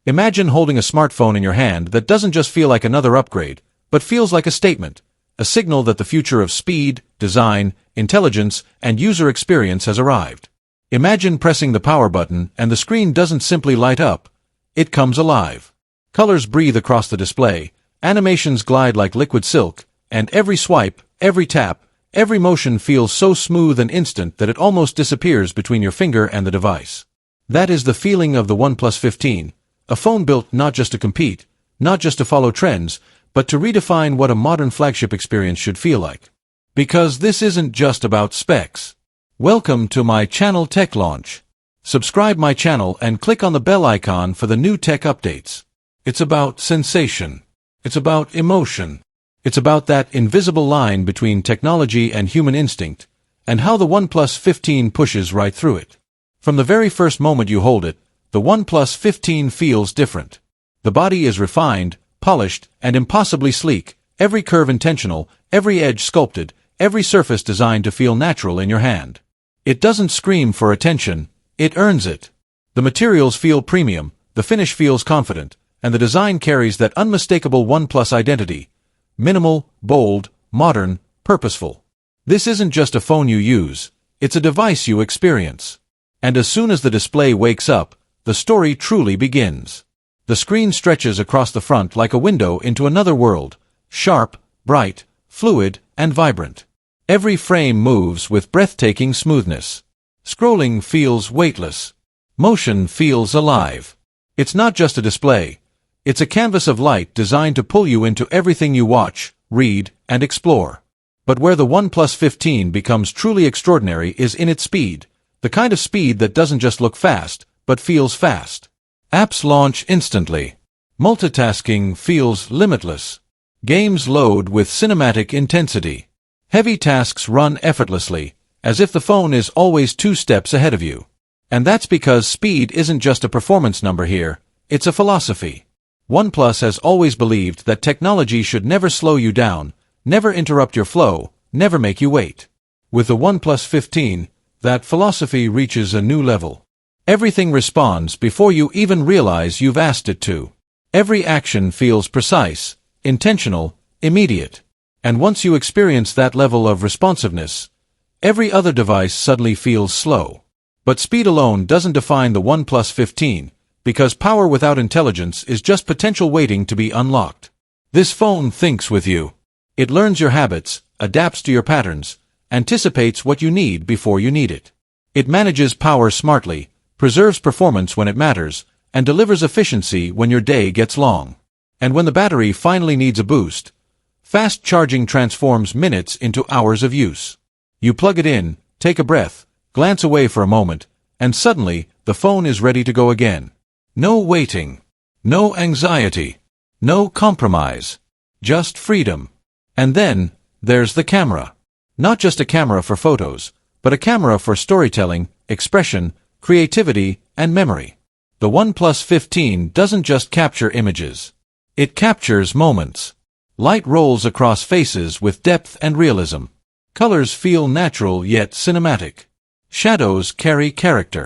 Imagine holding a smartphone in your hand that doesn't just feel like another upgrade, but feels like a statement, a signal that the future of speed, design, intelligence, and user experience has arrived. Imagine pressing the power button and the screen doesn't simply light up, it comes alive. Colors breathe across the display, animations glide like liquid silk, and every swipe, every tap, every motion feels so smooth and instant that it almost disappears between your finger and the device. That is the feeling of the OnePlus 15, a phone built not just to compete, not just to follow trends, but to redefine what a modern flagship experience should feel like. Because this isn't just about specs. Welcome to my channel Tech Launch. Subscribe my channel and click on the bell icon for the new tech updates. It's about sensation. It's about emotion. It's about that invisible line between technology and human instinct, and how the OnePlus 15 pushes right through it. From the very first moment you hold it, the OnePlus 15 feels different. The body is refined, polished, and impossibly sleek, every curve intentional, every edge sculpted, every surface designed to feel natural in your hand. It doesn't scream for attention, it earns it. The materials feel premium, the finish feels confident, and the design carries that unmistakable OnePlus identity. Minimal, bold, modern, purposeful. This isn't just a phone you use, it's a device you experience. And as soon as the display wakes up, the story truly begins. The screen stretches across the front like a window into another world, sharp, bright, fluid, and vibrant. Every frame moves with breathtaking smoothness. Scrolling feels weightless. Motion feels alive. It's not just a display. It's a canvas of light designed to pull you into everything you watch, read, and explore. But where the OnePlus 15 becomes truly extraordinary is in its speed, the kind of speed that doesn't just look fast, but feels fast. Apps launch instantly. Multitasking feels limitless. Games load with cinematic intensity. Heavy tasks run effortlessly, as if the phone is always 2 steps ahead of you. And that's because speed isn't just a performance number here, it's a philosophy. OnePlus has always believed that technology should never slow you down, never interrupt your flow, never make you wait. With the OnePlus 15, that philosophy reaches a new level. Everything responds before you even realize you've asked it to. Every action feels precise, intentional, immediate. And once you experience that level of responsiveness, every other device suddenly feels slow. But speed alone doesn't define the OnePlus 15, because power without intelligence is just potential waiting to be unlocked. This phone thinks with you. It learns your habits, adapts to your patterns, anticipates what you need before you need it. It manages power smartly, preserves performance when it matters, and delivers efficiency when your day gets long. And when the battery finally needs a boost, fast charging transforms minutes into hours of use. You plug it in, take a breath, glance away for a moment, and suddenly, the phone is ready to go again. No waiting. No anxiety. No compromise. Just freedom. And then, there's the camera. Not just a camera for photos, but a camera for storytelling, expression, creativity, and memory. The OnePlus 15 doesn't just capture images. It captures moments. Light rolls across faces with depth and realism. Colors feel natural yet cinematic. Shadows carry character.